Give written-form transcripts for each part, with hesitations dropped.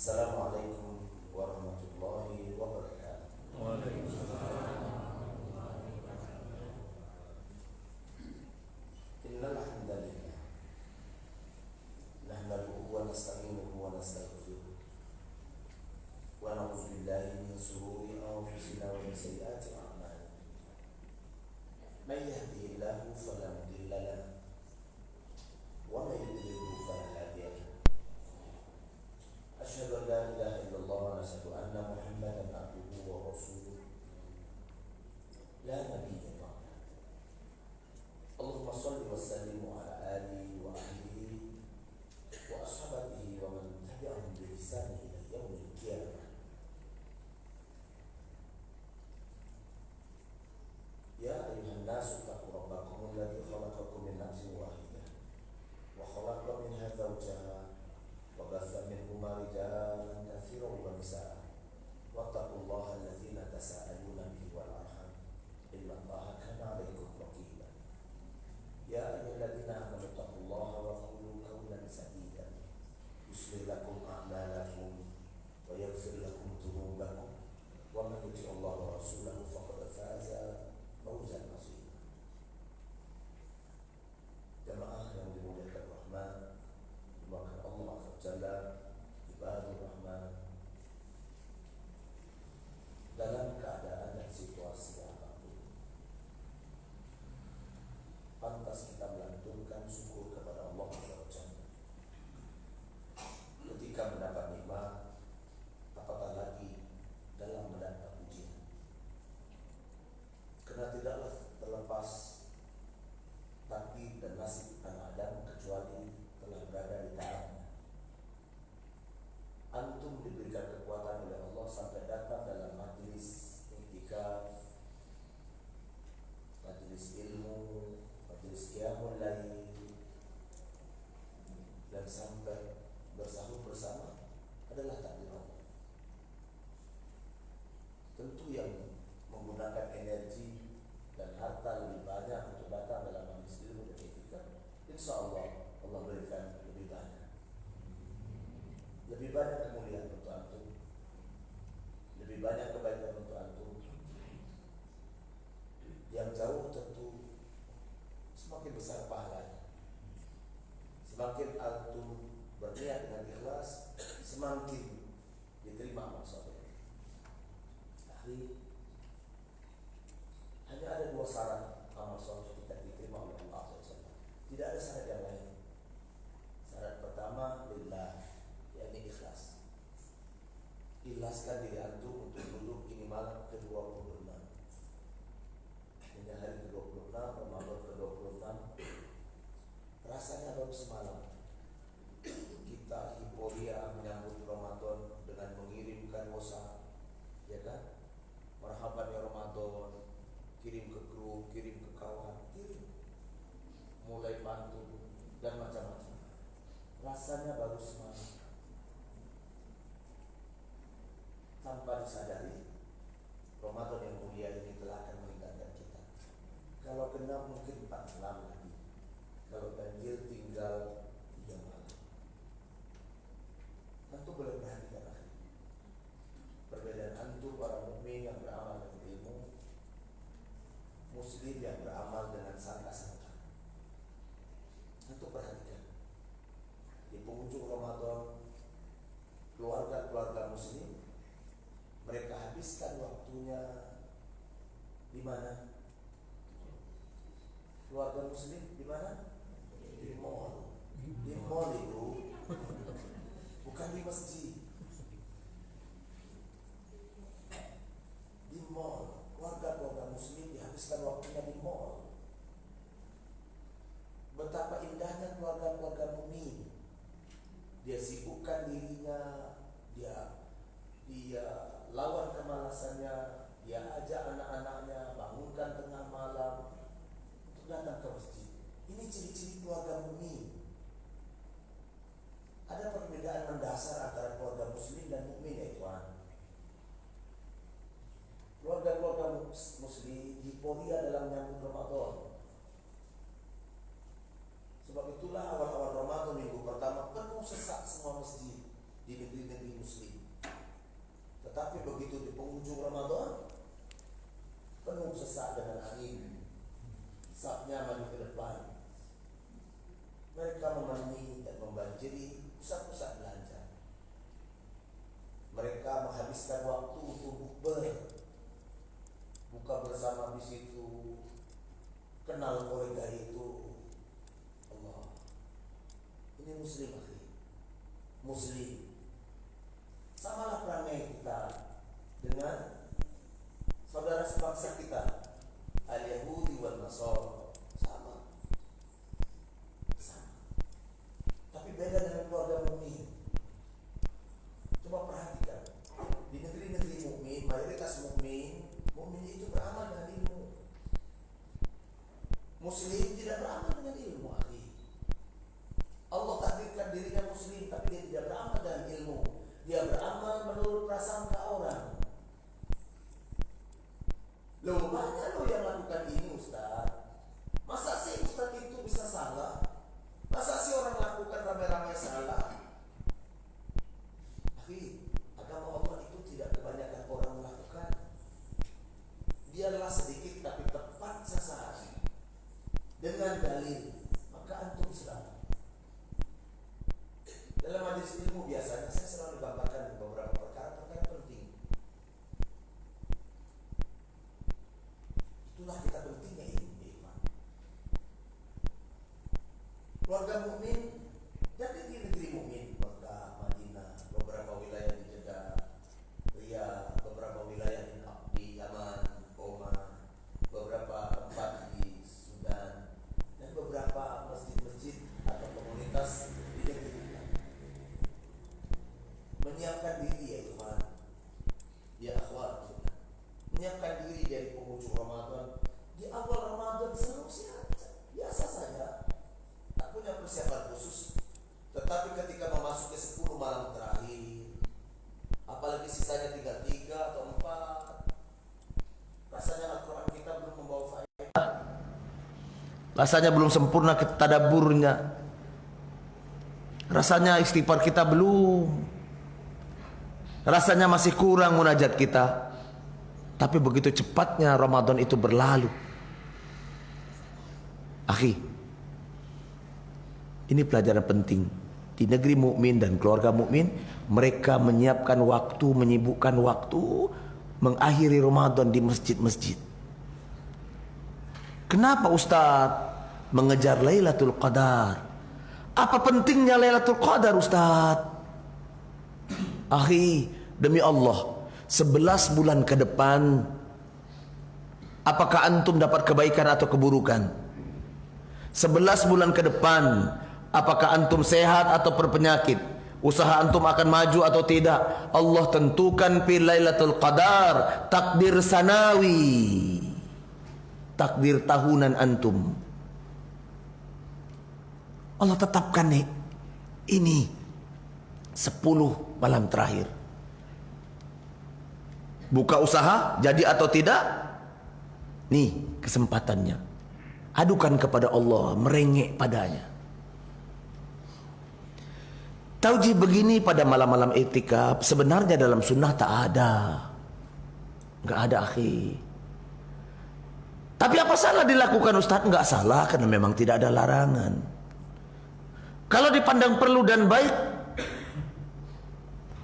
Assalamualaikum warahmatullahi wabarakatuh. Innal hamdalillah nahmaduhu wa nasta'inuhu wa nastaghfiruh wa na'udzu billahi min shururi anfusina wa min sayyiati a'malina. May yahdihillahu fala mudilla lahu wa may yudlil fala hadiya lahu. Asyhadu an la ilaha illallah wa asyhadu anna Muhammadan abduhu wa rasuluh. La nabiyya ba'da. Allahumma shalli wa sallim ala alihi wa ahlihi wa ashabihi wa man tabi'ahum bi ihsan ila yaumil qiyamah. Ya ayyuhan nasu taqu rabbakum alladzi khalaqakum min nafsin wahidah wa khalaqa minha zawjaha wa batha minhuma rijalan katsiran wa nisaa. Wattaqullaha alladzina tasaaluna bihi wal arham innallaha kana 'alaykum raqiba. Ya ayyuhalladzina amanu taqullaha wa qulu qawlan sadida yuslih lakum a'malakum wa yaghfir lakum dhunubakum wa man yuti' Allaha wa rasulahu faqad faza fawzan 'azima. Jamaah yang dimuliakan Rahman, dimuliakan Allah Azza wa Jalla, ibadur Rahman, dalam keadaan dan situasi apapun, pantas kita melantunkan syukur kepada Allah Azza wa Jalla. Ketika mendapat nikmat, apatah lagi dalam mendapat ujian. Karena tidaklah terlepas takdir dan nasib anak Adam kecuali telah berada di tangannya. Antum diberikan kekuatan oleh Allah sampai datang dalam majelis iktikaf, majelis ilmu, majelis qiyamul lail, dan sampai bersahur bersama adalah takdir Allah. Tentu yang menggunakan energi dan harta lebih banyak untuk datang dalam majelis ilmu dan iktikaf, insya Allah Allah berikan lebih banyak. Lebih banyak kemuliaan untuk antum, lebih banyak kebaikan untuk antum. Yang jauh tentu semakin besar pahalanya. Semakin antum berniat dengan ikhlas, semakin diterima amal soleh. Akhirnya hanya ada dua syarat amal soleh kita diterima oleh Allah SWT. Tidak ada syarat yang lain. Syarat pertama lillah, yakni ikhlas. Ikhlaskan diri antum untuk duduk ini malam ke-26. Ini hari ke-26, Ramadan ke-26. Rasanya baru semalam kita euforia menyambut Ramadan dengan mengirimkan WhatsApp, ya kan? Marhaban ya Ramadan, kirim ke grup, kirim ke kawan, kirim. Mulai pantun dan macam-macam. Rasanya baru semalam. Tanpa disadari, Ramadan yang mulia ini telah akan meninggalkan kita. Kalau genap mungkin 4 malam lagi. Kalau ganjil tinggal 3 malam. Tentu boleh perhatikan lagi perbedaan antum para mukmin yang beramal dengan ilmu, muslim yang beramal dengan sangka-sangka. Tentu perhatikan di penghujung Ramadan, keluarga-keluarga muslim mereka habiskan waktunya di mana? Keluarga muslim di mana? Di mall. Di mall itu bukan di masjid. Di mall. Keluarga-keluarga muslim dihabiskan waktunya di mall. Betapa indahnya keluarga-keluarga mukmin. Dia sibukkan dirinya, dia lawan kemalasannya, dia ajak anak-anaknya bangunkan tengah malam untuk datang ke masjid. Ini ciri-ciri keluarga mukmin. Ada perbedaan mendasar antara keluarga muslim dan mukmin, ya ikhwan. Keluarga-keluarga muslim euforia dalam menyambut Ramadan. Sebab itulah awal-awal Ramadan minggu pertama penuh sesak semua masjid. di negeri-negeri muslim. Tetapi begitu di penghujung Ramadan, penuh sesak dengan angin, saknya maju ke depan. Mereka memenuhi dan membanjiri pusat-pusat belanja. Mereka menghabiskan waktu untuk buka bersama di situ, kenal kolega itu. Allah, ini muslim akhi, muslim. Samalah perangai kita dengan saudara sebangsa kita, al-Yahudi wal Nasara. Sama. Tapi beda dengan keluarga mukmin. Coba perhatikan, di negeri-negeri mukmin, mayoritas mukmin itu beramal dengan ilmu. Muslim tidak beramal dengan ilmu, akhi. Allah takdirkan dirinya muslim, tapi dia tidak beramal dengan ilmu. Dia beramal menurut prasangka orang. Loh, banyak loh yang lakukan ini, Ustaz. Masa sih Ustaz itu bisa salah? Masa sih orang lakukan rame-rame salah? Akhi, agama Allah itu tidak kebanyakan orang melakukan. Biarlah sedikit tapi tepat sasaran dengan dalil, maka antum selamat. Dalam majelis ilmu biasanya saya selalu gambarkan beberapa perkara-perkara penting. Itulah kita pentingnya ilmu iman. Keluarga mukmin dan negeri mukmin, Mekah, Madinah, beberapa wilayah di Jeddah, Riyadh, beberapa wilayah di Yaman, Oman, beberapa tempat di Sudan, dan beberapa masjid-masjid atau komunitas di negeri kita. Menyiapkan diri ya ikhwan, ya akhwat, menyiapkan diri dari penghujung Ramadan. Di awal Ramadan selalu sehat, biasa saja, tak punya persiapan khusus. Tetapi ketika memasuki 10 malam terakhir, apalagi sisanya tinggal 3 atau 4, rasanya Al-Quran kita belum membawa faedah, rasanya belum sempurna tadabburnya, rasanya istighfar kita belum, rasanya masih kurang munajat kita. Tapi begitu cepatnya Ramadan itu berlalu, akhi, ini pelajaran penting. Di negeri mukmin dan keluarga mukmin, mereka menyiapkan waktu, menyibukkan waktu mengakhiri Ramadan di masjid-masjid. Kenapa Ustaz mengejar Lailatul Qadar? Apa pentingnya Lailatul Qadar, Ustaz? Akhi, demi Allah, 11 bulan ke depan, apakah antum dapat kebaikan atau keburukan? 11 bulan ke depan, apakah antum sehat atau berpenyakit? Usaha antum akan maju atau tidak? Allah tentukan fi Lailatul Qadar, takdir sanawi, takdir tahunan antum. Allah tetapkan nih, ini 10 malam terakhir. Buka usaha, jadi atau tidak? Nih kesempatannya. Adukan kepada Allah, merengek padanya. Taujih begini pada malam-malam i'tikaf sebenarnya dalam sunnah tak ada. Enggak ada, akhi. Tapi apa salah dilakukan, Ustaz? Enggak salah, karena memang tidak ada larangan. Kalau dipandang perlu dan baik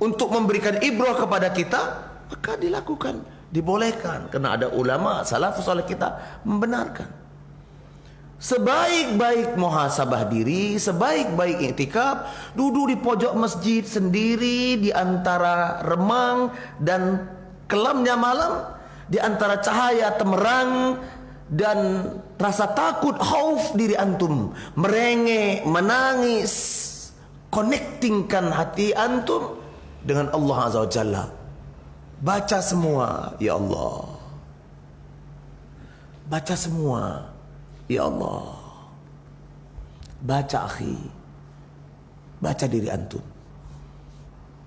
untuk memberikan ibrah kepada kita, maka dilakukan, dibolehkan, karena ada ulama salafus saleh kita membenarkan. Sebaik-baik muhasabah diri, sebaik-baik i'tikaf, duduk di pojok masjid sendiri di antara remang dan kelamnya malam, di antara cahaya temerang dan rasa takut, khauf diri antum, merengek, menangis, connectingkan hati antum dengan Allah Azza wa Jalla. Baca semua, ya Allah. Baca semua, ya Allah. Baca, akhi. Baca diri antum.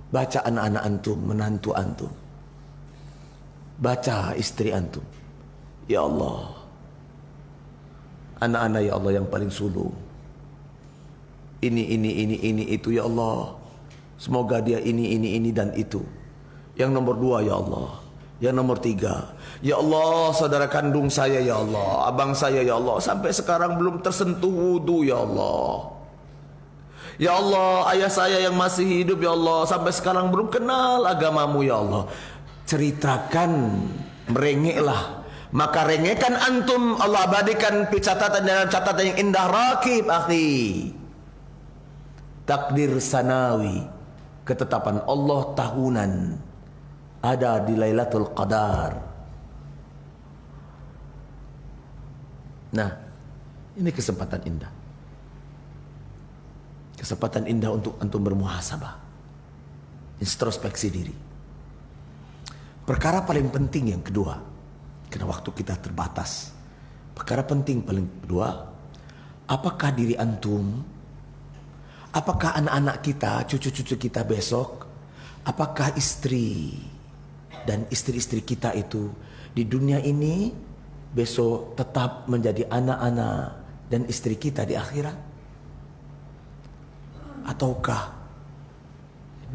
Baca anak-anak antum, menantu antum. Baca istri antum. Ya Allah. Anak-anak, ya Allah, yang paling sulung. Ini itu, ya Allah. Semoga dia ini dan itu. Yang nomor 2 ya Allah. Yang nomor 3, ya Allah, saudara kandung saya ya Allah, abang saya ya Allah, sampai sekarang belum tersentuh wudu ya Allah. Ya Allah, ayah saya yang masih hidup ya Allah, sampai sekarang belum kenal agamamu ya Allah. Ceritakan, merengeklah. Maka rengekan antum, Allah abadikan catatan dalam catatan yang indah. Rakib akhi, takdir sanawi, ketetapan Allah tahunan ada di Lailatul Qadar. Nah, ini kesempatan indah. Kesempatan indah untuk antum bermuhasabah, introspeksi diri. Perkara paling penting yang kedua, karena waktu kita terbatas. Perkara penting paling kedua, apakah diri antum, apakah anak-anak kita, cucu-cucu kita besok, apakah istri dan istri-istri kita itu di dunia ini besok tetap menjadi anak-anak dan istri kita di akhirat? Ataukah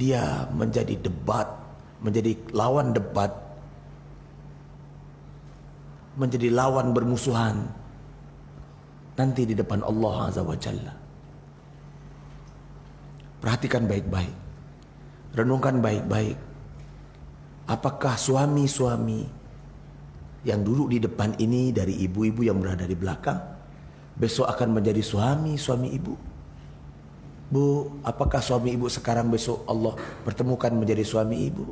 dia menjadi debat, menjadi lawan debat, menjadi lawan bermusuhan nanti di depan Allah Azza wa Jalla? Perhatikan baik-baik, renungkan baik-baik. Apakah suami-suami yang duduk di depan ini dari ibu-ibu yang berada di belakang besok akan menjadi suami-suami ibu? Bu, apakah suami ibu sekarang besok Allah pertemukan menjadi suami ibu?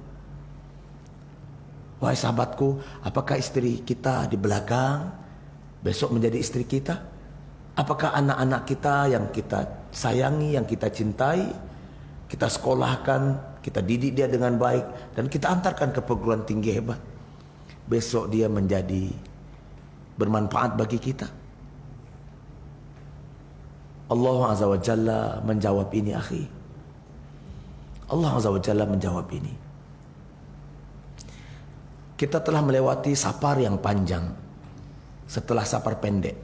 Wahai sahabatku, apakah istri kita di belakang besok menjadi istri kita? Apakah anak-anak kita yang kita sayangi, yang kita cintai, kita sekolahkan, kita didik dia dengan baik, dan kita antarkan ke perguruan tinggi hebat, besok dia menjadi bermanfaat bagi kita? Allah Azza wa Jalla menjawab ini akhi. Allah Azza wa Jalla menjawab ini. Kita telah melewati safar yang panjang setelah safar pendek.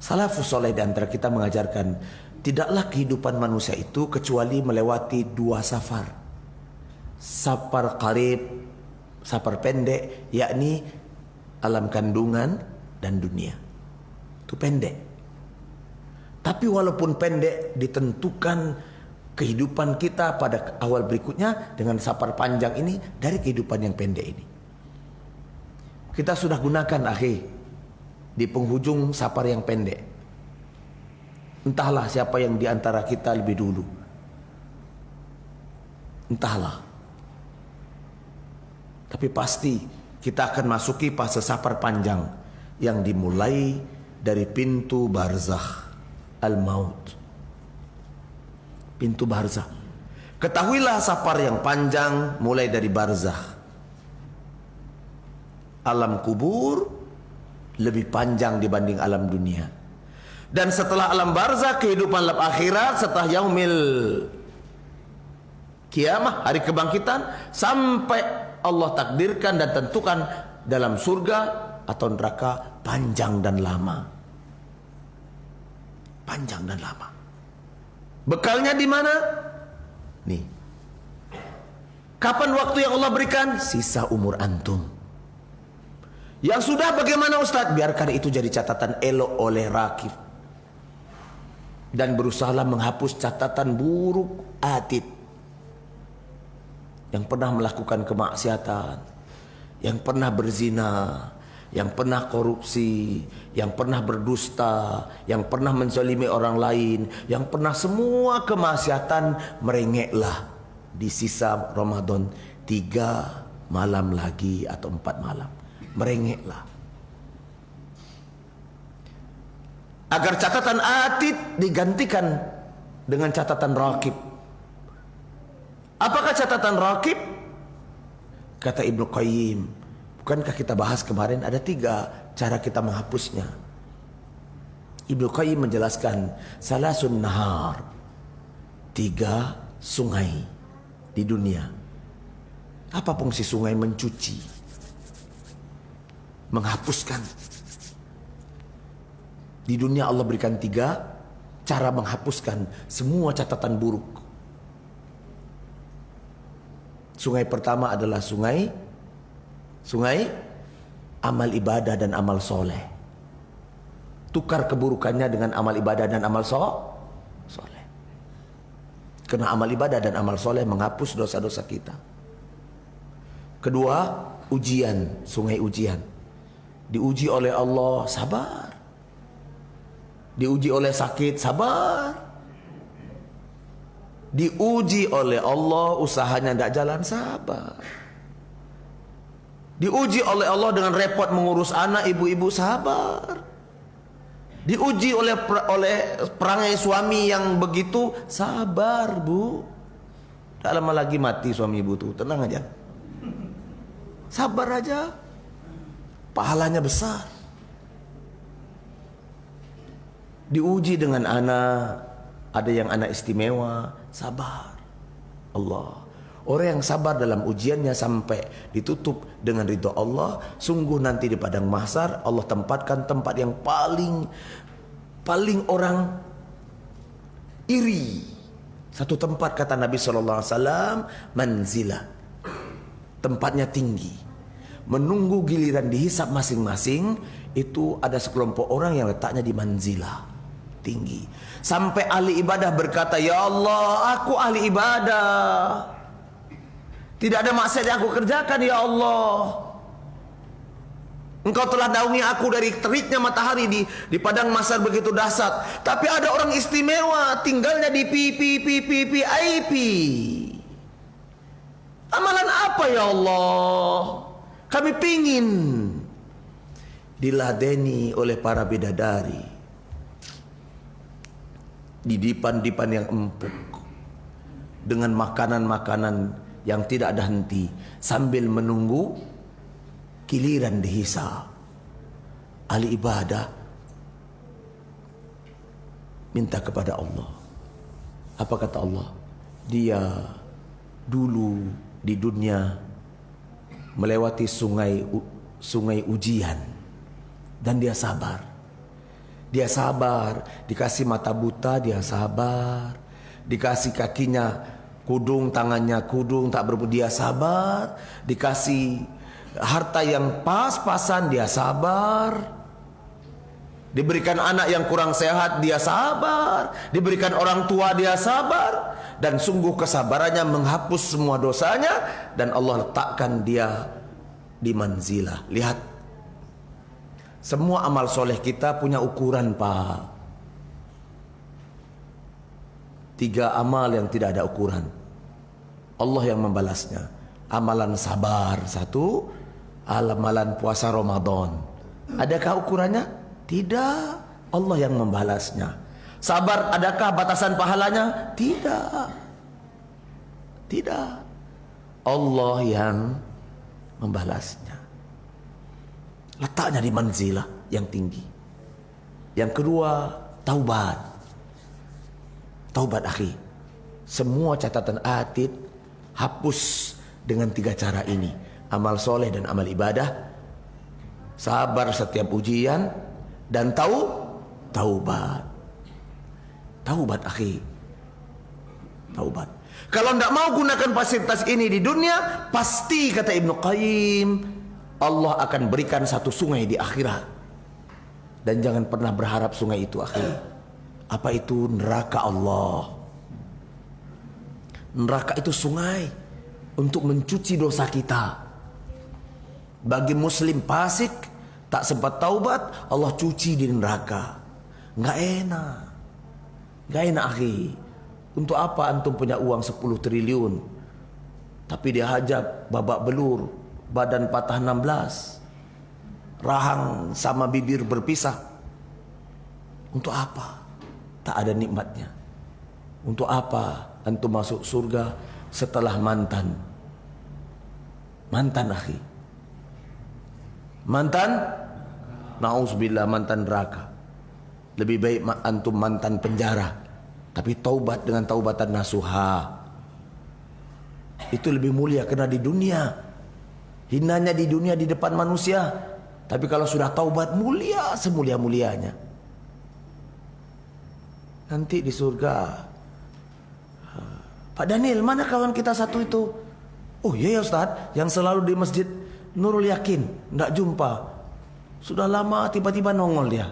Salafus saleh di antara kita mengajarkan, tidaklah kehidupan manusia itu kecuali melewati 2 safar. Safar qarib, safar pendek, yakni alam kandungan dan dunia. Itu pendek. Tapi walaupun pendek, ditentukan kehidupan kita pada awal berikutnya dengan safar panjang ini dari kehidupan yang pendek ini. Kita sudah gunakan akhi di penghujung safar yang pendek. Entahlah siapa yang diantara kita lebih dulu. Entahlah. Tapi pasti kita akan masuki fase safar panjang yang dimulai dari pintu barzakh al-maut. Pintu barzakh. Ketahuilah safar yang panjang mulai dari barzakh. Alam kubur lebih panjang dibanding alam dunia. Dan setelah alam barzakh, kehidupan alam akhirat, setelah yaumil kiamah, hari kebangkitan, sampai Allah takdirkan dan tentukan dalam surga atau neraka, panjang dan lama. Panjang dan lama. Bekalnya di mana? Nih. Kapan waktu yang Allah berikan? Sisa umur antum. Yang sudah bagaimana Ustaz? Biarkan itu jadi catatan elok oleh rakib. Dan berusahalah menghapus catatan buruk atid. Yang pernah melakukan kemaksiatan, yang pernah berzina, yang pernah korupsi, yang pernah berdusta, yang pernah menzalimi orang lain, yang pernah semua kemaksiatan, merengeklah di sisa Ramadan 3 malam lagi atau 4 malam. Merengeklah. Agar catatan atid digantikan dengan catatan rakib. Apakah catatan rakib? Kata Ibnu Qayyim, bukankah kita bahas kemarin ada 3 cara kita menghapusnya? Ibnu Qayyim menjelaskan, salasun nahar, 3 sungai di dunia. Apa fungsi sungai? Mencuci, menghapuskan. Di dunia Allah berikan 3 cara menghapuskan semua catatan buruk. Sungai pertama adalah sungai amal ibadah dan amal soleh. Tukar keburukannya dengan amal ibadah dan amal soleh. Karena amal ibadah dan amal soleh menghapus dosa-dosa kita. Kedua, ujian, sungai ujian. Diuji oleh Allah, sabar. Diuji oleh sakit, sabar. Diuji oleh Allah, usahanya tidak jalan, sabar. Diuji oleh Allah dengan repot mengurus anak, ibu-ibu, sabar. Diuji oleh perangai suami yang begitu, sabar, Bu. Tak lama lagi mati suami ibu tuh, tenang aja. Sabar aja. Pahalanya besar. Diuji dengan anak, ada yang anak istimewa, sabar. Allah. Orang yang sabar dalam ujiannya sampai ditutup dengan ridha Allah, sungguh nanti di padang mahsyar Allah tempatkan tempat yang paling orang iri. Satu tempat kata Nabi SAW, manzilah. Tempatnya tinggi. Menunggu giliran dihisap masing-masing, itu ada sekelompok orang yang letaknya di manzilah. Tinggi. Sampai ahli ibadah berkata, ya Allah, aku ahli ibadah. Tidak ada maksiat yang aku kerjakan, ya Allah. Engkau telah naungi aku dari teriknya matahari di padang mahsyar begitu dahsyat. Tapi ada orang istimewa, tinggalnya di VIP. Amalan apa, ya Allah? Kami pingin diladeni oleh para bidadari. Di dipan-dipan yang empuk, dengan makanan-makanan yang tidak ada henti, sambil menunggu giliran dihisab. Ahli ibadah minta kepada Allah. Apa kata Allah? Dia dulu di dunia melewati sungai ujian dan dia sabar. Dia sabar, dikasih mata buta dia sabar, dikasih kakinya kudung, tangannya kudung tak dia sabar, dikasih harta yang pas-pasan dia sabar, diberikan anak yang kurang sehat dia sabar, diberikan orang tua dia sabar, dan sungguh kesabarannya menghapus semua dosanya, dan Allah letakkan dia di manzilah. Lihat, semua amal soleh kita punya ukuran, Pak. 3 amal yang tidak ada ukuran, Allah yang membalasnya. Amalan sabar 1, amalan puasa Ramadan. Adakah ukurannya? Tidak. Allah yang membalasnya. Sabar, adakah batasan pahalanya? Tidak. Tidak. Allah yang membalasnya. Letaknya di manzilah yang tinggi. Yang kedua, taubat. Taubat, akhi. Semua catatan atid hapus dengan 3 cara ini. Amal soleh dan amal ibadah, sabar setiap ujian, dan taubat. Taubat, akhi. Taubat. Kalau tidak mau gunakan fasilitas ini di dunia, pasti kata Ibnu Qayyim, Allah akan berikan satu sungai di akhirat. Dan jangan pernah berharap sungai itu, akhi. Apa itu? Neraka Allah. Neraka itu sungai untuk mencuci dosa kita. Bagi muslim fasik, tak sempat taubat, Allah cuci di neraka. Nggak enak. Nggak enak, akhi. Untuk apa antum punya uang 10 triliun tapi dihajab babak belur, badan patah 16, rahang sama bibir berpisah? Untuk apa? Tak ada nikmatnya. Untuk apa antum masuk surga setelah mantan? Mantan, akhi. Mantan, na'udzubillah, mantan neraka. Lebih baik antum mantan penjara, tapi taubat dengan taubatan nasuha. Itu lebih mulia, karena di dunia hinanya di dunia di depan manusia, tapi kalau sudah taubat mulia semulia-mulianya. Nanti di surga. Pak Daniel, mana kawan kita satu itu? Oh iya ya Ustaz, yang selalu di masjid Nurul Yakin. Nggak jumpa. Sudah lama tiba-tiba nongol dia.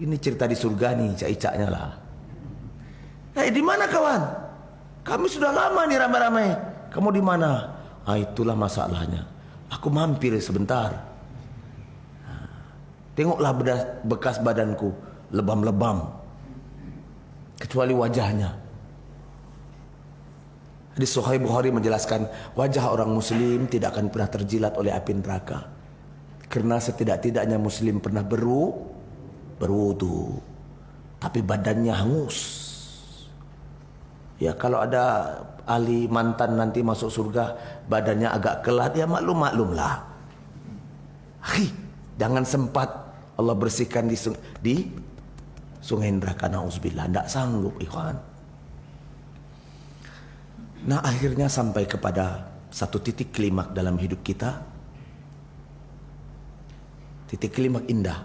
Ini cerita di surga nih, cak-caknya lah. Di mana kawan? Kami sudah lama nih ramai-ramai. Kamu di mana? Itulah masalahnya. Aku mampir sebentar. Tengoklah bekas badanku, lebam-lebam. Kecuali wajahnya. Di Sahih Bukhari menjelaskan, wajah orang muslim tidak akan pernah terjilat oleh api neraka. Karena setidak-tidaknya muslim pernah berwudu. Tapi badannya hangus. Ya kalau ada ahli mantan nanti masuk surga, badannya agak kelat, ya maklum lah. Jangan sempat Allah bersihkan di sungai neraka, na'udzubillah. Tidak sanggup, ikhwan. Nah akhirnya sampai kepada satu titik klimak dalam hidup kita. Titik klimak indah.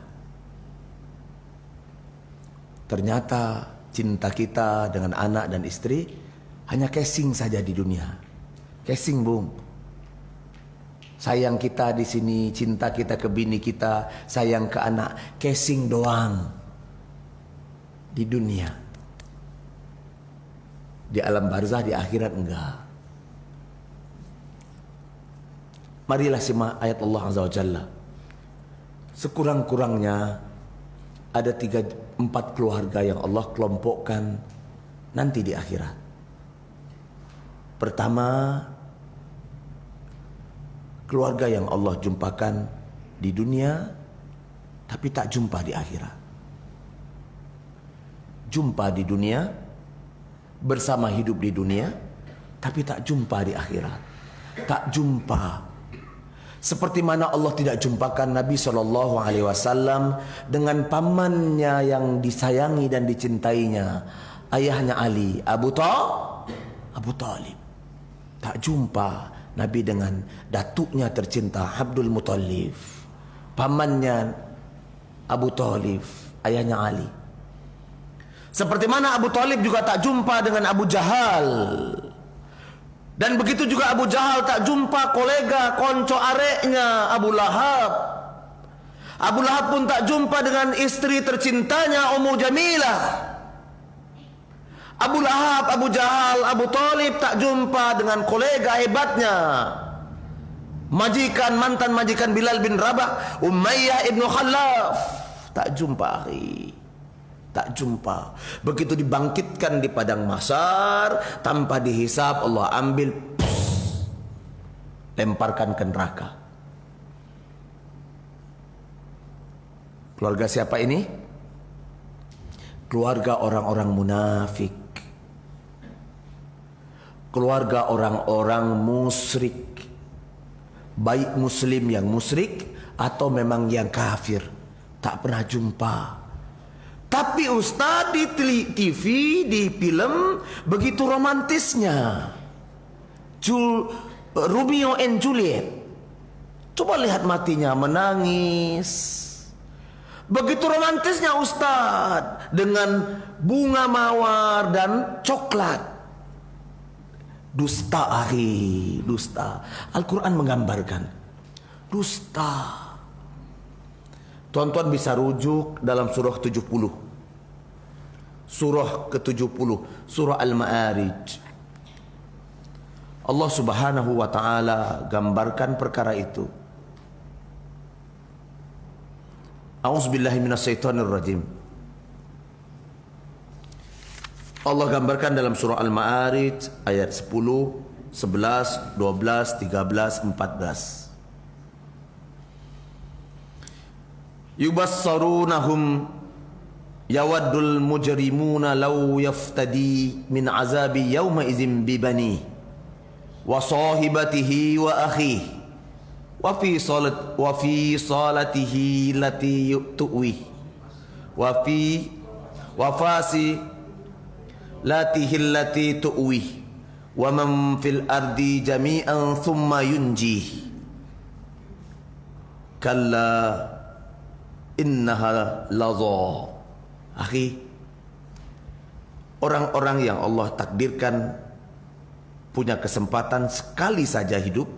Ternyata cinta kita dengan anak dan istri hanya casing saja di dunia. Casing, bung. Sayang kita di sini, cinta kita ke bini kita, sayang ke anak, casing doang di dunia. Di alam barzah, di akhirat enggak. Marilah simak ayat Allah Azza wa Jalla. Sekurang-kurangnya ada 3-4 keluarga yang Allah kelompokkan nanti di akhirat. Pertama, keluarga yang Allah jumpakan di dunia tapi tak jumpa di akhirat. Jumpa di dunia, bersama hidup di dunia, tapi tak jumpa di akhirat. Tak jumpa. Seperti mana Allah tidak jumpakan Nabi SAW dengan pamannya yang disayangi dan dicintainya, ayahnya Ali, Abu Talib. Tak jumpa Nabi dengan datuknya tercinta Abdul Muttalib, pamannya Abu Talib, ayahnya Ali. Seperti mana Abu Talib juga tak jumpa dengan Abu Jahal. Dan begitu juga Abu Jahal tak jumpa kolega, konco areknya Abu Lahab. Abu Lahab pun tak jumpa dengan istri tercintanya Ummu Jamilah. Abu Lahab, Abu Jahal, Abu Talib tak jumpa dengan kolega hebatnya, mantan majikan Bilal bin Rabah, Umayyah ibn Khalaf. Tak jumpa, akhi. Tak jumpa. Begitu dibangkitkan di padang mahsyar tanpa dihisap, Allah ambil, lemparkan ke neraka. Keluarga siapa ini? Keluarga orang-orang munafik. Keluarga orang-orang musyrik. Baik muslim yang musyrik atau memang yang kafir. Tak pernah jumpa. Tapi Ustaz di TV, di film begitu romantisnya. Romeo and Juliet. Coba lihat matinya menangis. Begitu romantisnya Ustaz dengan bunga mawar dan coklat. Dusta, akhi, dusta. Al-Quran menggambarkan dusta. Tuan-tuan bisa rujuk dalam surah 70. Surah ke-70, surah Al-Ma'arij. Allah Subhanahu wa taala gambarkan perkara itu. A'udzubillahi minasyaitonirrajim. Allah gambarkan dalam surah Al-Ma'arij ayat 10, 11, 12, 13, 14. Yubassarunahum yawaddul mujrimuna law yaftadi min azabi yawma idzin bibani wa sahibatihi wa akhihi wa fi salatihi lati tuwi wa fasi latihi lati tuwi wa man fil ardi jami'an thumma yunji kalla innaha laza. Akhi, orang-orang yang Allah takdirkan punya kesempatan sekali saja hidup,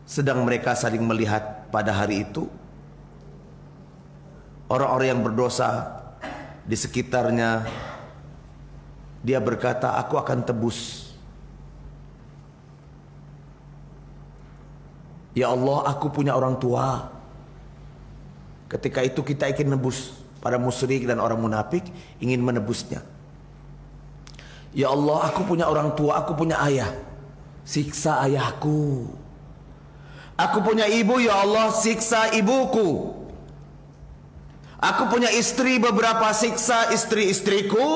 sedang mereka saling melihat pada hari itu, orang-orang yang berdosa di sekitarnya, dia berkata, aku akan tebus. Ya Allah, aku punya orang tua. Ketika itu kita ingin nebus. Para musyrik dan orang munafik ingin menebusnya. Ya Allah, aku punya orang tua, aku punya ayah. Siksa ayahku. Aku punya ibu, ya Allah, siksa ibuku. Aku punya istri, beberapa, siksa istri-istriku.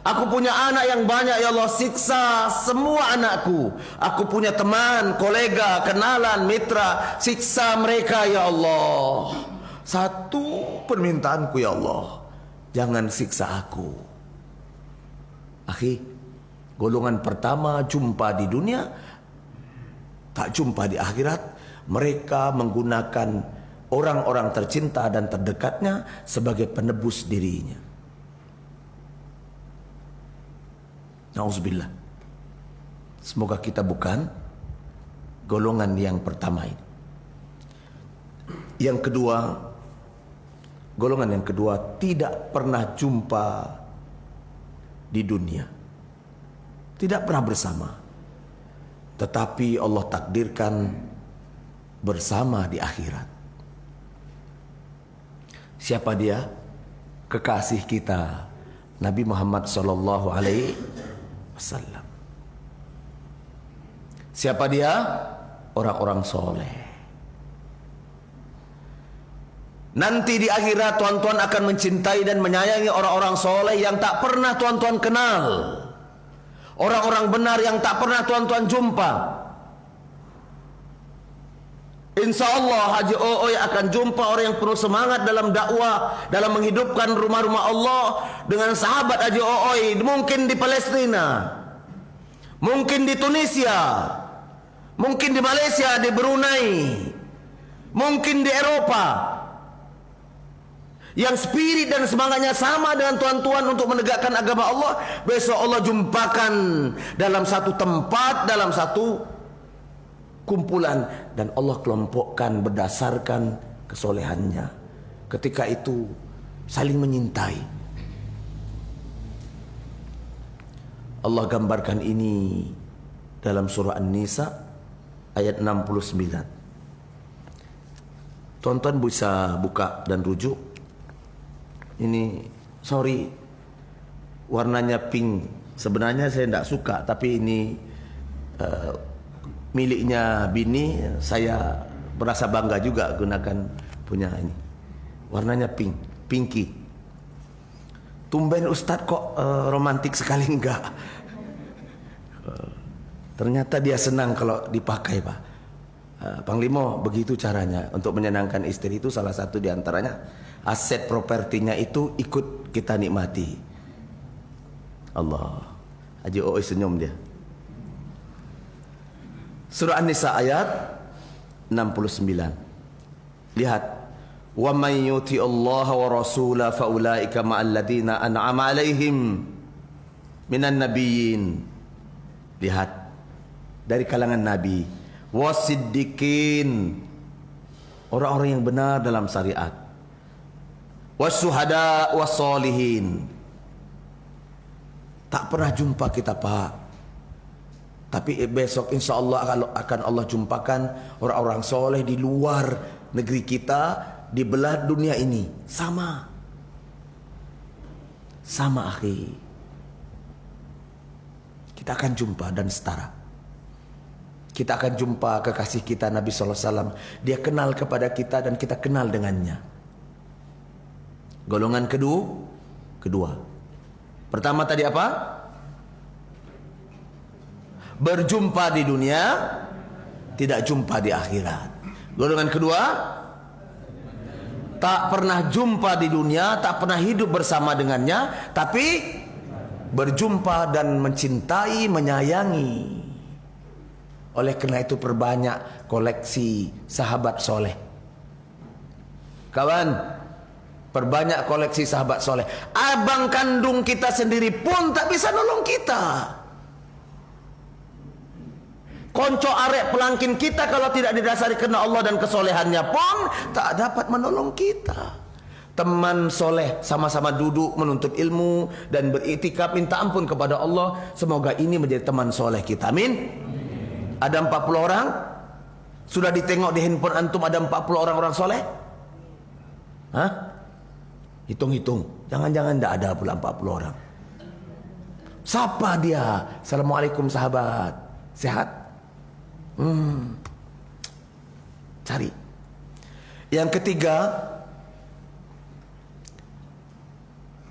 Aku punya anak yang banyak, ya Allah, siksa semua anakku. Aku punya teman, kolega, kenalan, mitra, siksa mereka, ya Allah. Satu permintaanku, ya Allah, jangan siksa aku. Akhi, golongan pertama jumpa di dunia, tak jumpa di akhirat. Mereka menggunakan orang-orang tercinta dan terdekatnya sebagai penebus dirinya. Nauzubillah. Semoga kita bukan golongan yang pertama ini. Yang kedua, golongan yang kedua tidak pernah jumpa di dunia, tidak pernah bersama, tetapi Allah takdirkan bersama di akhirat. Siapa dia? Kekasih kita, Nabi Muhammad sallallahu alaihi wasallam. Siapa dia? Orang-orang soleh. Nanti di akhirat tuan-tuan akan mencintai dan menyayangi orang-orang soleh yang tak pernah tuan-tuan kenal. Orang-orang benar yang tak pernah tuan-tuan jumpa. Insya Allah Haji O'oi akan jumpa orang yang penuh semangat dalam dakwah, dalam menghidupkan rumah-rumah Allah dengan sahabat Haji O'oi. Mungkin di Palestina, mungkin di Tunisia, mungkin di Malaysia, di Brunei, mungkin di Eropa, yang spirit dan semangatnya sama dengan tuan-tuan untuk menegakkan agama Allah. Besok Allah jumpakan dalam satu tempat, dalam satu kumpulan, dan Allah kelompokkan berdasarkan kesolehannya. Ketika itu saling menyintai. Allah gambarkan ini dalam surah An-Nisa ayat 69. Tuan-tuan bisa buka dan rujuk. Ini, sorry, warnanya pink. Sebenarnya saya tidak suka, tapi ini miliknya bini. Saya berasa bangga juga gunakan punya ini. Warnanya pink, pinky. Tumben Ustadz kok romantik sekali, enggak? Ternyata dia senang kalau dipakai, Pak. Panglima, begitu caranya untuk menyenangkan istri. Itu salah satu diantaranya. Aset propertinya itu ikut kita nikmati. Allah, Haji O'oi senyum dia. Surah An-Nisa ayat 69. Lihat, wa may yuti Allah wa rasulahu fa ulaika ma'al ladina an'ama 'alaihim minan nabiyyin. Lihat, dari kalangan nabi, wasiddiqin, orang-orang yang benar dalam syariat, wasyuhada wassolihin. Tak pernah jumpa kita, Pak, tapi besok insya Allah akan Allah jumpakan orang-orang soleh di luar negeri kita, di belah dunia ini. Sama akhi, kita akan jumpa dan setara. Kita akan jumpa kekasih kita Nabi SAW. Dia kenal kepada kita dan kita kenal dengannya. Golongan kedua. Pertama tadi apa? Berjumpa di dunia, tidak jumpa di akhirat. Golongan kedua, tak pernah jumpa di dunia, tak pernah hidup bersama dengannya, tapi berjumpa dan mencintai, menyayangi. Oleh karena itu perbanyak koleksi sahabat soleh. Kawan, Perbanyak koleksi sahabat soleh. Abang kandung kita sendiri pun tak bisa nolong kita. Konco arek pelangkin kita kalau tidak didasari karena Allah dan kesolehannya pun tak dapat menolong kita. Teman soleh sama-sama duduk menuntut ilmu dan beriktikaf minta ampun kepada Allah. Semoga ini menjadi teman soleh kita. Amin. Ada 40 orang. Sudah ditengok di handphone antum ada 40 orang soleh? Hah? Hitung-hitung. Jangan-jangan tidak ada pula 40 orang. Siapa dia? Assalamualaikum sahabat. Sehat? Cari. Yang ketiga,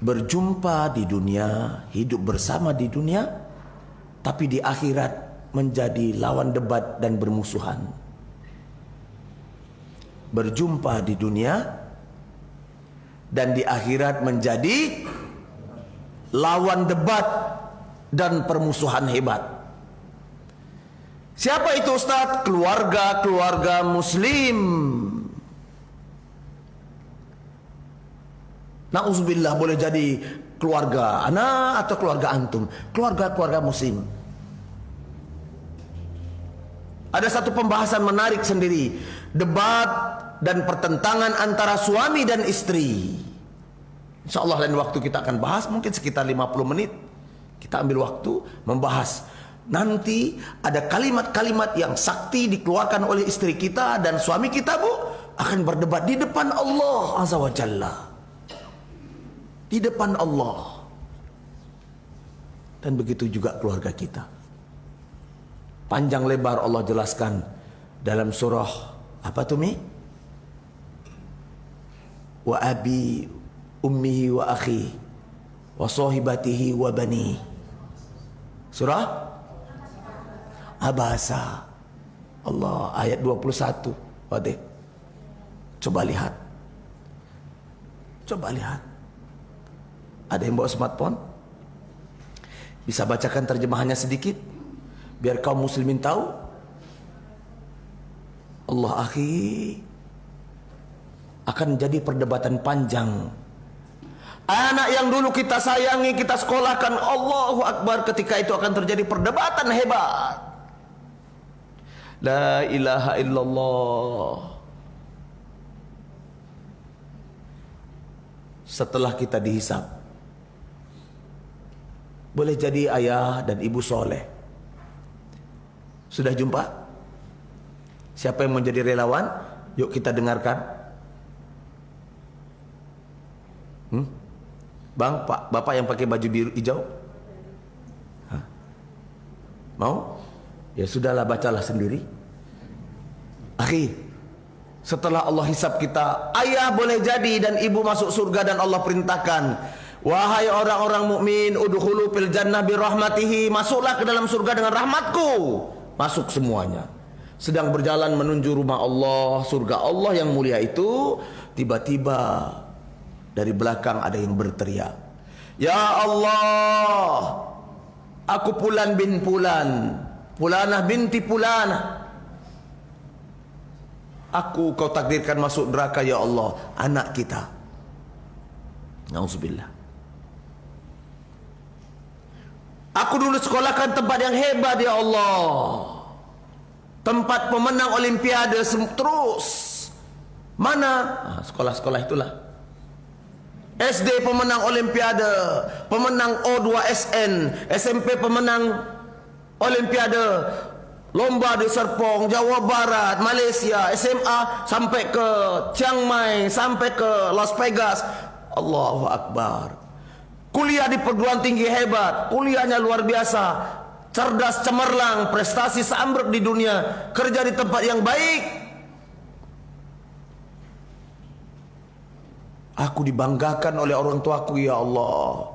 berjumpa di dunia, hidup bersama di dunia, tapi di akhirat menjadi lawan debat dan bermusuhan. Berjumpa di dunia dan di akhirat menjadi lawan debat dan permusuhan hebat. Siapa itu Ustaz? Keluarga muslim. Na'udzubillah, boleh jadi keluarga anak atau keluarga antum. Keluarga muslim. Ada satu pembahasan menarik sendiri. Debat dan pertentangan antara suami dan istri. InsyaAllah lain waktu kita akan bahas. Mungkin sekitar 50 menit. Kita ambil waktu membahas. Nanti ada kalimat-kalimat yang sakti dikeluarkan oleh istri kita dan suami kita, Bu, akan berdebat di depan Allah Azza wa Jalla. Di depan Allah. Dan begitu juga keluarga kita. Panjang lebar Allah jelaskan dalam surah apa tuh Mi? Wa abi ummihi wa akhi wa sahibatihi wa bani. Surah Abasa. Allah, ayat 21. Waduh. Coba lihat. Ada yang bawa smartphone? Bisa bacakan terjemahannya sedikit biar kaum muslimin tahu. Allah akhi, akan jadi perdebatan panjang. Anak yang dulu kita sayangi, kita sekolahkan, Allahu Akbar, ketika itu akan terjadi perdebatan hebat. La ilaha illallah. Setelah kita dihisab, boleh jadi ayah dan ibu soleh. Sudah jumpa? Siapa yang menjadi relawan? Yuk kita dengarkan. Bang, Pak, Bapak yang pakai baju biru hijau? Hah? Mau? Ya sudahlah, bacalah sendiri. Akhi, setelah Allah hisab kita, ayah boleh jadi dan ibu masuk surga dan Allah perintahkan, wahai orang-orang mukmin, udkhulu fil jannah bi rahmatihi, masuklah ke dalam surga dengan rahmatku. Masuk semuanya. Sedang berjalan menuju rumah Allah, surga Allah yang mulia itu, tiba-tiba dari belakang ada yang berteriak, ya Allah, aku Fulan bin Fulan, Fulanah binti Fulanah, aku kau takdirkan masuk neraka ya Allah, anak kita. Nauzubillah. Aku dulu sekolahkan tempat yang hebat ya Allah, tempat pemenang olimpiade terus. Mana? Sekolah-sekolah itulah. SD pemenang olimpiade, pemenang O2SN, SMP pemenang olimpiade, lomba di Serpong, Jawa Barat, Malaysia, SMA sampai ke Chiang Mai, sampai ke Las Vegas. Allahu Akbar. Kuliah di perguruan tinggi hebat, kuliahnya luar biasa, cerdas cemerlang, prestasi seambrek di dunia, kerja di tempat yang baik. Aku dibanggakan oleh orang tuaku ya Allah.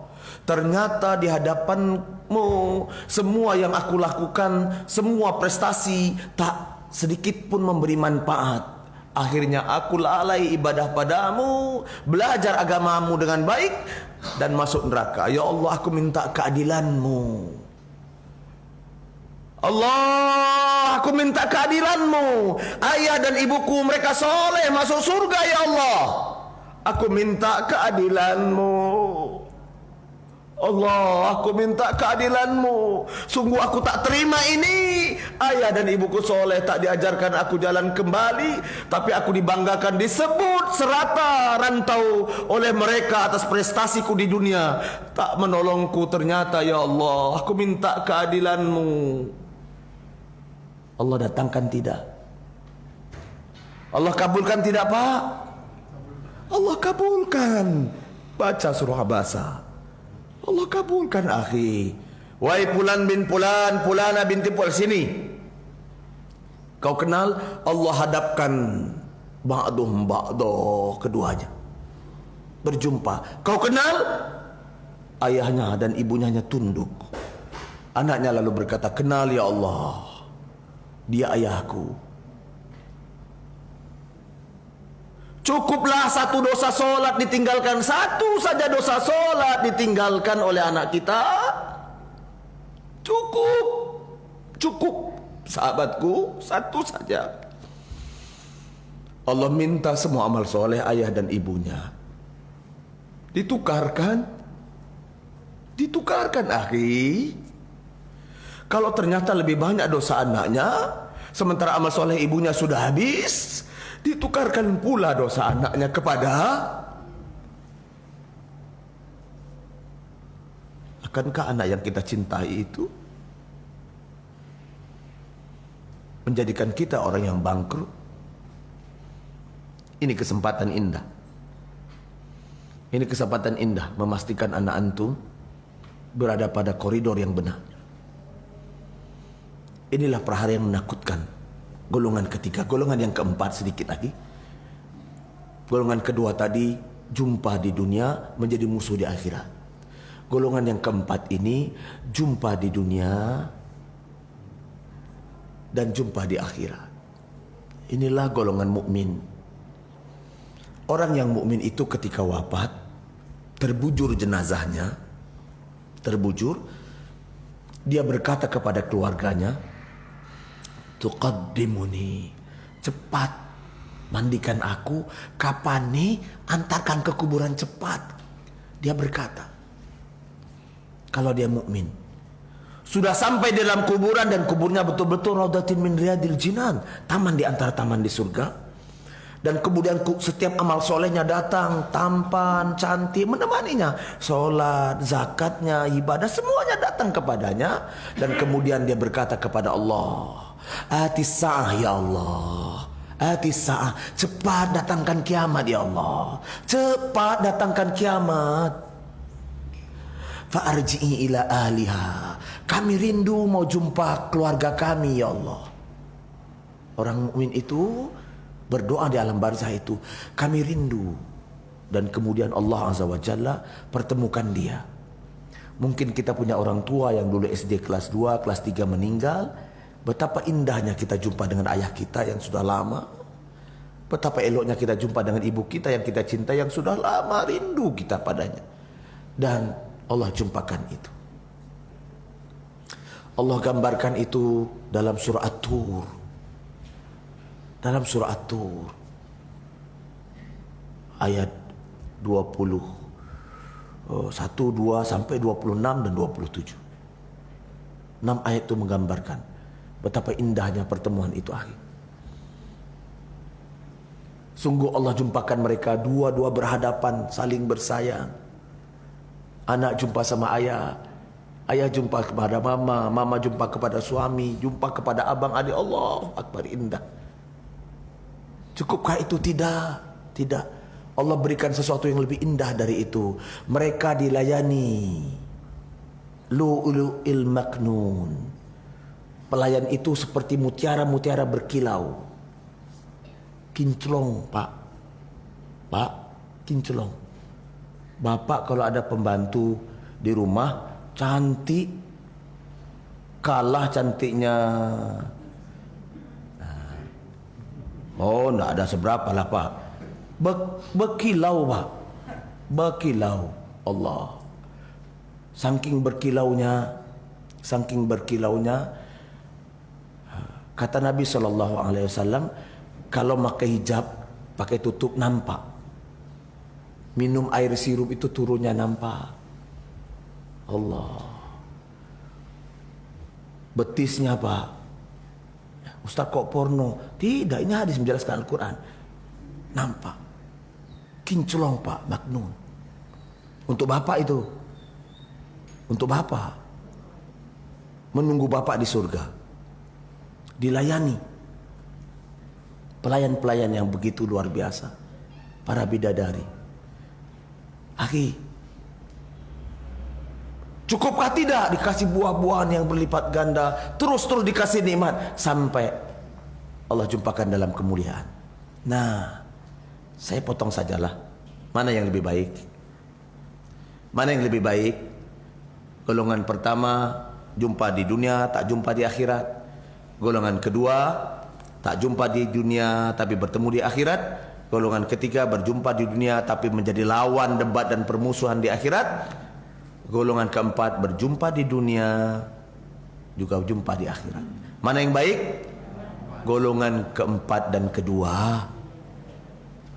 Ternyata di hadapanmu semua yang aku lakukan, semua prestasi tak sedikit pun memberi manfaat. Akhirnya aku lalai ibadah padamu, belajar agamamu dengan baik dan masuk neraka. Ya Allah, aku minta keadilanmu. Allah, aku minta keadilanmu. Ayah dan ibuku mereka soleh masuk surga ya Allah. Aku minta keadilan-Mu. Allah, aku minta keadilan-Mu. Sungguh aku tak terima ini. Ayah dan ibuku soleh tak diajarkan aku jalan kembali, tapi aku dibanggakan, disebut serata rantau oleh mereka atas prestasiku di dunia. Tak menolongku ternyata, ya Allah. Aku minta keadilan-Mu. Allah datangkan tidak? Allah kabulkan tidak, Pak? Allah kabulkan. Baca surah Abasa. Allah kabulkan, akhi. Wahai Fulan bin Fulan, Fulana binti Fulan, sini. Kau kenal? Allah hadapkan ba'duhum ba'do, keduanya berjumpa. Kau kenal? Ayahnya dan ibunya hanya tunduk. Anaknya lalu berkata, kenal ya Allah, dia ayahku. Cukuplah satu dosa solat ditinggalkan, satu saja dosa solat ditinggalkan oleh anak kita. Cukup, cukup, sahabatku, satu saja. Allah minta semua amal soleh ayah dan ibunya ditukarkan, ditukarkan, akhi. Kalau ternyata lebih banyak dosa anaknya, sementara amal soleh ibunya sudah habis, ditukarkan pula dosa anaknya kepada. Akankah anak yang kita cintai itu menjadikan kita orang yang bangkrut? Ini kesempatan indah. Ini kesempatan indah memastikan anak antum berada pada koridor yang benar. Inilah perhara yang menakutkan. Golongan ketiga, golongan yang keempat sedikit lagi. Golongan kedua tadi jumpa di dunia menjadi musuh di akhirat. Golongan yang keempat ini jumpa di dunia dan jumpa di akhirat. Inilah golongan mukmin. Orang yang mukmin itu ketika wafat, terbujur jenazahnya, terbujur, dia berkata kepada keluarganya, tuqaddimuni, cepat mandikan aku, kapan nih antarkan ke kuburan cepat. Dia berkata, kalau dia mukmin sudah sampai di dalam kuburan dan kuburnya betul-betul raudatin min riyadil jinan, taman di antara taman di surga. Dan kemudian setiap amal solehnya datang, tampan, cantik, menemaninya. Solat, zakatnya, ibadah, semuanya datang kepadanya. Dan kemudian dia berkata kepada Allah, atis sa'ah ya Allah, atis sa'ah, cepat datangkan kiamat ya Allah, cepat datangkan kiamat. Fa'arji'i ila ahliha, kami rindu mau jumpa keluarga kami ya Allah. Orang mukmin itu berdoa di alam barzah itu, kami rindu. Dan kemudian Allah Azza wa Jalla pertemukan dia. Mungkin kita punya orang tua yang dulu SD kelas 2, kelas 3 meninggal. Betapa indahnya kita jumpa dengan ayah kita yang sudah lama. Betapa eloknya kita jumpa dengan ibu kita yang kita cinta yang sudah lama, rindu kita padanya. Dan Allah jumpakan itu. Allah gambarkan itu dalam surah At-Tur. Dalam surah At-Tur ayat 20 1, 2 sampai 26 dan 27. 6 ayat itu menggambarkan betapa indahnya pertemuan itu, akhir. Sungguh Allah jumpakan mereka dua-dua berhadapan, saling bersayang. Anak jumpa sama ayah, ayah jumpa kepada mama, mama jumpa kepada suami, jumpa kepada abang adik. Allah Akbar, indah. Cukupkah itu? Tidak. Tidak. Allah berikan sesuatu yang lebih indah dari itu. Mereka dilayani lu'lu'il maknun. Pelayan itu seperti mutiara-mutiara berkilau. Kinclong, Pak. Pak, kinclong. Bapak kalau ada pembantu di rumah cantik, kalah cantiknya. Oh, enggak ada seberapa lah, Pak. Berkilau, Pak. Berkilau. Allah. Saking berkilaunya, kata Nabi SAW, kalau pakai hijab, pakai tutup nampak. Minum air sirup itu turunnya nampak. Allah. Betisnya Pak. Ustaz kok porno? Tidak, ini hadis menjelaskan Al-Quran. Nampak. Kinclong Pak, maknun. Untuk bapak itu. Untuk bapak. Menunggu bapak di surga. Dilayani. Pelayan-pelayan yang begitu luar biasa. Para bidadari. Akhi, cukupkah tidak dikasih buah-buahan yang berlipat ganda, terus-terus dikasih nikmat sampai Allah jumpakan dalam kemuliaan. Nah, saya potong sajalah. Mana yang lebih baik? Mana yang lebih baik? Golongan pertama jumpa di dunia, tak jumpa di akhirat. Golongan kedua tak jumpa di dunia tapi bertemu di akhirat. Golongan ketiga berjumpa di dunia tapi menjadi lawan debat dan permusuhan di akhirat. Golongan keempat berjumpa di dunia juga jumpa di akhirat. Mana yang baik? Golongan keempat dan kedua.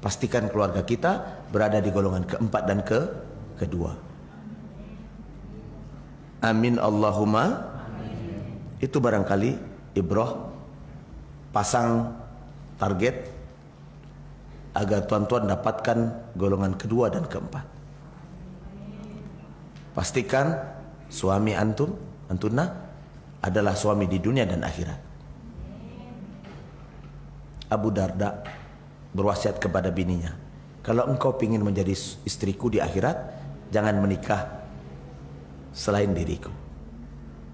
Pastikan keluarga kita berada di golongan keempat dan kedua. Amin Allahumma. Itu barangkali ibrah, pasang target agar tuan-tuan dapatkan golongan kedua dan keempat. Pastikan suami antum, antuna adalah suami di dunia dan akhirat. Abu Darda berwasiat kepada bininya, kalau engkau ingin menjadi istriku di akhirat, jangan menikah selain diriku.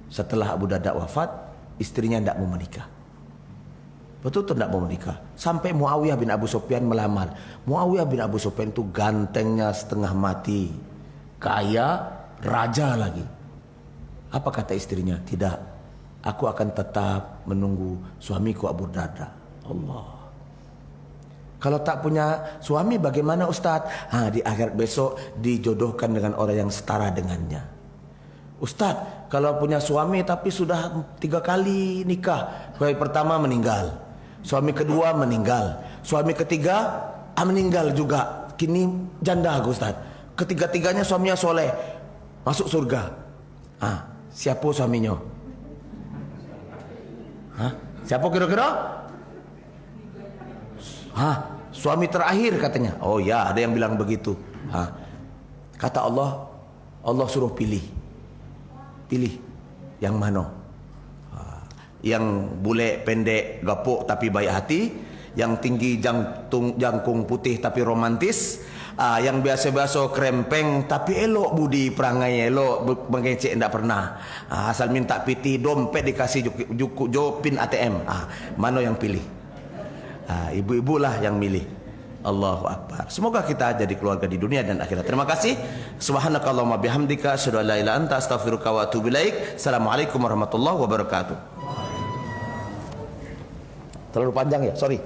Setelah Abu Darda wafat, istrinya tidak mau menikah. Betul-betul tidak mau menikah. Sampai Muawiyah bin Abu Sufyan melamar. Muawiyah bin Abu Sufyan itu gantengnya setengah mati, kaya, raja lagi. Apa kata istrinya? Tidak, aku akan tetap menunggu suamiku Abu Darda. Allah. Kalau tak punya suami bagaimana Ustadz? Di akhirat besok dijodohkan dengan orang yang setara dengannya. Ustadz, kalau punya suami tapi sudah 3 kali nikah. Suami pertama meninggal, suami kedua meninggal, suami ketiga meninggal juga. Kini janda Ustadz. Ketiga-tiganya suaminya soleh, masuk surga. Siapa suaminya? Siapa kira-kira? Suami terakhir katanya. Oh ya, ada yang bilang begitu. Kata Allah, Allah suruh pilih. Pilih yang mana? Yang bule pendek gapuk tapi baik hati, yang tinggi jangkung putih tapi romantis, yang biasa-biasa krempeng tapi elok budi perangai, elok mengecek tidak pernah, asal minta piti dompet dikasih jopin ATM. Mana yang pilih? Ibu-ibu lah yang milih. Allahu Akbar. Semoga kita jadi keluarga di dunia dan akhirat. Terima kasih. Subhanakallahumma bihamdika asyhadu an la ilaha illa anta astaghfiruka wa atubu ilaik. Assalamualaikum warahmatullahi wabarakatuh. Terlalu panjang ya? Sorry.